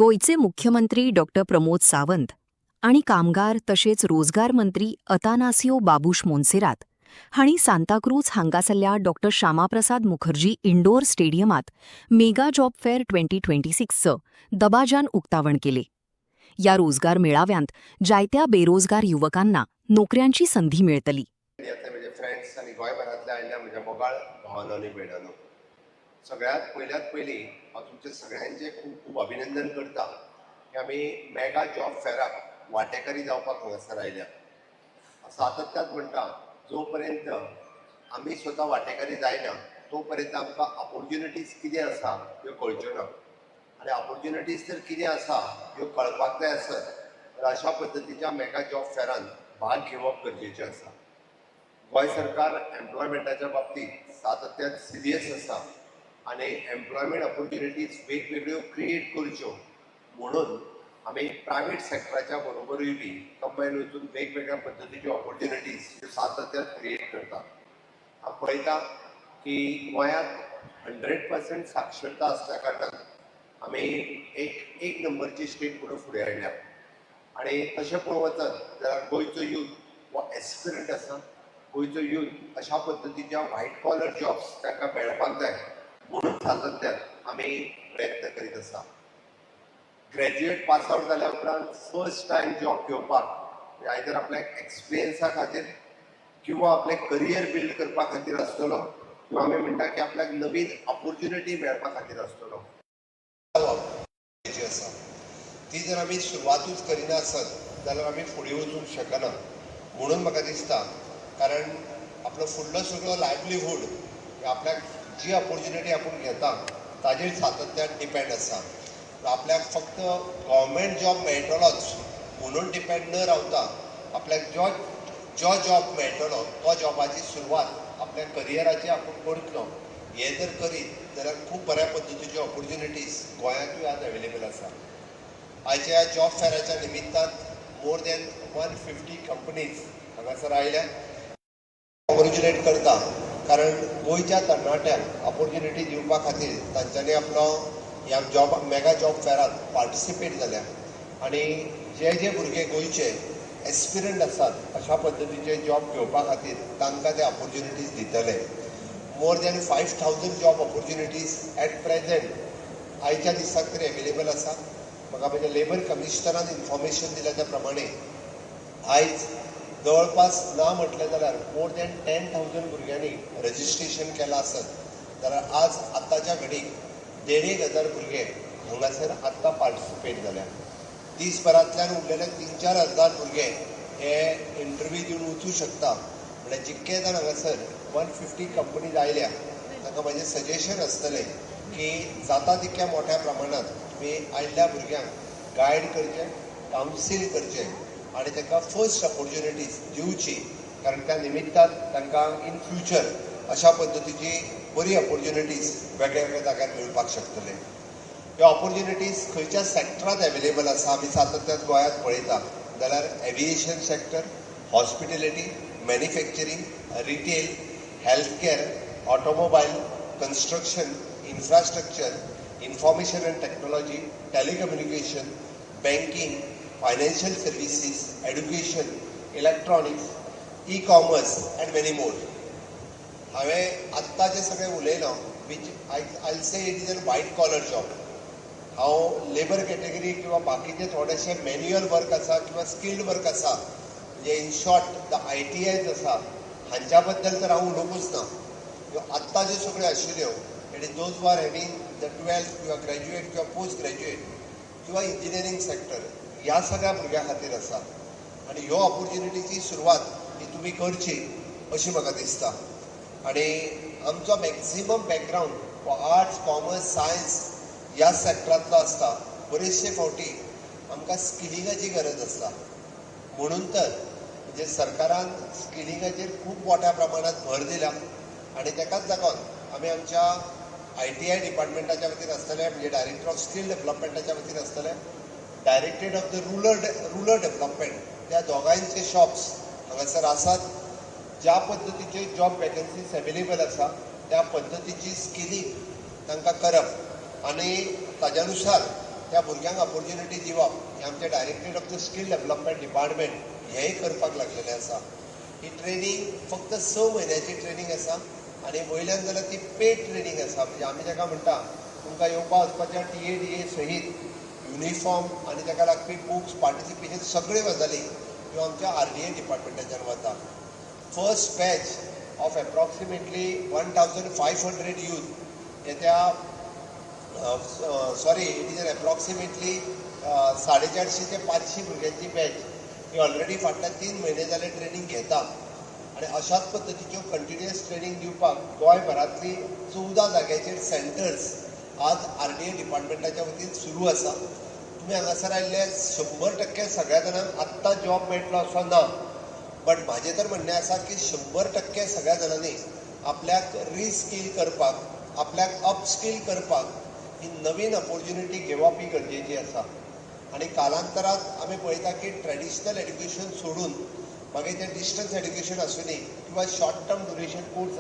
गोयचे मुख्यमंत्री डॉक्टर प्रमोद सावंत आणि कामगार तशेच रोजगार मंत्री अतानासियो बाबूश मोन्सेरात हांणी सांताक्रूज हांगासरल्या डॉक्टर श्यामाप्रसाद मुखर्जी इंडोर स्टेडियमात मेगा जॉब फेअर 2026चं दबाजान उक्तावण केले. या रोजगार मेळाव्यांत जायत्या बेरोजगार युवकांना नोकऱ्यांची संधी मिळतली. फ्रेंड्स आणि गोंयभरांतल्या आयिल्ल्या म्हज्या मोगाळ भावांनो आनी भयणांनो, सगळ्यात पयली हांव तुमचे सगळ्यांचे खूब खूब अभिनंदन करता की आमी मेगा जॉब फेराक वांटेकारी जावपाक हांगासर आयल्या. सातत्यान म्हणटा, जो पर्यंत आमी स्वता वांटेकारी जायना तो पर्यंत आमकां ऑपॉर्च्युनिटीज कितें आसा ह्यो कळच्यो ना, आनी ऑपॉर्च्युनिटीज जर कितें आसा ह्यो कळपाक जाय आसत तर अशा पद्दतीच्या मेगा जॉब फेरान भाग घेवप गरजेचें आसा. गोंय सरकार एम्प्लॉयमेंटाच्या बाबतीत सातत्यान सिरियस आसा आनी एम्प्लॉयमेंट ऑपॉर्च्युनिटीज वेगवेगळ्यो क्रिएट करच्यो म्हणून आमी प्रायवेट सेक्टराच्या बरोबरूय बी कंबायन वचून वेगवेगळ्या पद्दतीच्यो ऑपॉर्च्युनिटीज सातत्यान क्रिएट करता. हांव पळयता की गोंयांत 100% साक्षरता आसल्या कारणान आमी एक नंबरची स्टेट म्हणून फुडें आयल्या. आनी तशें पळोवंक वचत जाल्यार गोंयचो यूथ हो एस्पिरंट आसा. गोंयचो यूथ अशा पद्दतीच्या व्हायट कॉलर जॉब्स तांकां मेळपाक जाय म्हणून सातत्यान आमी प्रयत्न करीत आसा. ग्रॅज्युएट पास आउट जाल्या उपरांत फर्स्ट टायम जॉब घेवपाक आयदर आपल्या एक्सपिरियन्सा खातीर किंवा आपले करियर बिल्ड करपा खातीर आसतलो किंवा आमी म्हणटा की आपल्याक नवीन ऑपॉर्च्युनिटी मेळपा खातीर आसतलो. ती जर आमी सुरवातूच करिना आसत जाल्यार आमी फुडें वचूंक शकना म्हणून म्हाका दिसता. कारण आपलो फुडलो सगळो लायव्हलीहूड आपल्याक जी ऑपॉर्च्युनिटी आपूण घेता ताजेर सातत्यान डिपेंड आसा. आपल्याक फक्त गव्हर्मेंट जॉब मेळटलोच म्हणून डिपेंड न रावता आपल्याक जो जॉब मेळटलो तो जॉबाची सुरवात आपल्या करियराची आपूण करतलो हें जर करीत जाल्यार खूब बऱ्या पद्दतीच्यो ऑपॉर्च्युनिटीज गोंयांतूय आज अवेलेबल आसा. आयच्या जॉब फेराच्या निमित्तान मोर दॅन 150 कंपनीज हांगासर आयल्या. कॉंग्रॅच्युलेट करता कारण गोंयच्या तरणाट्यांक ऑपॉर्च्युनिटी दिवपा खातीर तांच्यांनी आपलो ह्या मेगा जॉब फेरांत पार्टिसिपेट जाल्या. आनी जे भुरगे गोंयचे एस्पिरंट आसात अशा पद्दतीचे जॉब घेवपा खातीर तांकां ते ऑपॉर्च्युनिटीज दितले. More than 5000 job opportunities at present आयच्या दिसाक तरी अवेलेबल आसा. म्हाका म्हज्या लेबर कमिशनरान इन्फॉर्मेशन दिल्या त्या प्रमाणे आयज जवळपास ना म्हटलें जाल्यार मोर दॅन 10,000 भुरग्यांनी रजिस्ट्रेशन केलां आसत जाल्यार आज आतांच्या घडीक 1,500 भुरगे हांगासर आत्तां पार्टिसिपेट जाल्या. दिसभरांतल्यान उरलेले 3-4 हजार भुरगे हे इंटरव्यू दिवन वचूं शकता. म्हळ्यार जितके जाण हांगासर 150 कंपनीज आयल्या तांकां म्हजें सजेशन आसतलें की जाता तितक्या मोठ्या प्रमाणांत तुमी आयिल्ल्या भुरग्यांक गायड करचें, कावन्सील करचें आनी तांकां फर्स्ट ऑपॉर्च्युनिटीज दिवची. कारण त्या निमित्तान तांकां इन फ्युचर अशा पद्दतीची बरी ऑपॉर्च्युनिटीज वेगळ्या वेगळ्या जाग्यार मेळपाक शकतले. ह्यो ऑपॉर्च्युनिटीज खंयच्या सेक्टरांत अवेलेबल आसा आमी सातत्यान गोंयांत पळयता जाल्यार aviation sector, hospitality, manufacturing, retail, health care, automobile, construction, infrastructure, information and technology, telecommunication, banking, financial services, education, electronics, e commerce and many more. हांवें आत्तां जे सगळें उलयलां which I say it is an white collar job. हांव labour category किंवा बाकीचे थोडेशे manual work आसा किंवा स्किल्ड वर्क आसा म्हणजे इन शॉर्ट द ITIs आसा हांच्या बद्दल तर हांव उलोवंकूच ना. ह्यो आत्तां ज्यो सगळ्यो आशिल्ल्यो it is those who are having the 12th किंवा ग्रॅज्युएट किंवा पोस्ट ग्रॅज्युएट किंवा इंजिनियरींग सेक्टर ह्या सगळ्या भुरग्यां खातीर आसा. आनी ह्यो ऑपॉर्च्युनिटीची सुरवात ही तुमी करची अशी म्हाका दिसता. आनी आमचो मॅक्झिमम बॅकग्रावंड हो आर्ट्स, कॉमर्स, सायन्स ह्या सेक्टरांतलो आसता. बरेचशे फावटी आमकां स्किलिंगाची गरज आसता. म्हणून तर म्हणजे सरकारान स्किलिंगाचेर खूब मोठ्या प्रमाणांत भर दिला आनी ताकाच लागून आमी आमच्या ITI डिपार्टमेंटाच्या वतीन आसतले म्हणजे डायरेक्टर ऑफ स्कील डेव्हलपमेंटाच्या वतीन आसतले, directorate of the rural development त्या दोगांयचे शॉप्स हांगासर आसात. ज्या पद्दतीचे जॉब वॅकन्सीज अवेलेबल आसा त्या पद्दतीची स्किलिंग तांकां करप आनी ताज्यानुसार त्या भुरग्यांक ऑपॉर्च्युनिटी दिवप हें आमचे directorate of the skill development department हेंय करपाक लागलेलें आसा. ही ट्रेनिंग फक्त 6 म्हयन्याची ट्रेनिंग आसा आनी वयल्यान जाल्यार ती पेड ट्रेनिंग आसा. म्हणजे आमी ताका म्हणटा तुमकां येवपा वचपाच्या TA सहीत युनिफॉर्म आनी ताका लागपी बुक्स पार्टिसिपेशन सगळ्यो गजाली ह्यो आमच्या RDA डिपार्टमेंटाच्यान वता. First batch of approximately 1500 youth येत्या sorry it is an approximately 450 ते 500 भुरग्यांची बॅच ही ऑलरेडी फाटल्या 3 म्हयने जाले ट्रेनिंग घेता आनी अशाच पद्दतीच्यो कंटिन्युअस ट्रेनिंग दिवपाक गोंयभरांतली 14 जाग्याचेर सेंटर्स आज RDA डिपार्टमेंटाच्या वतीन सुरू आसा. तुमी हांगासर आयिल्ले 100% सगळ्या जाणांक आत्तां जॉब मेळटलो असो ना, बट म्हाजें तर म्हणणें आसा की 100% सगळ्या जाणांनी आपल्याक रिस्कील करपाक, आपल्याक अपस्कील करपाक ही नवीन ऑपॉर्च्युनिटी घेवप ही गरजेची आसा. आनी कालांतरांत आमी पळयता की ट्रेडिशनल एड्युकेशन सोडून मागीर तें डिस्टन्स एड्युकेशन आसूं दी किंवा शॉर्ट टर्म ड्युरेशन कोर्स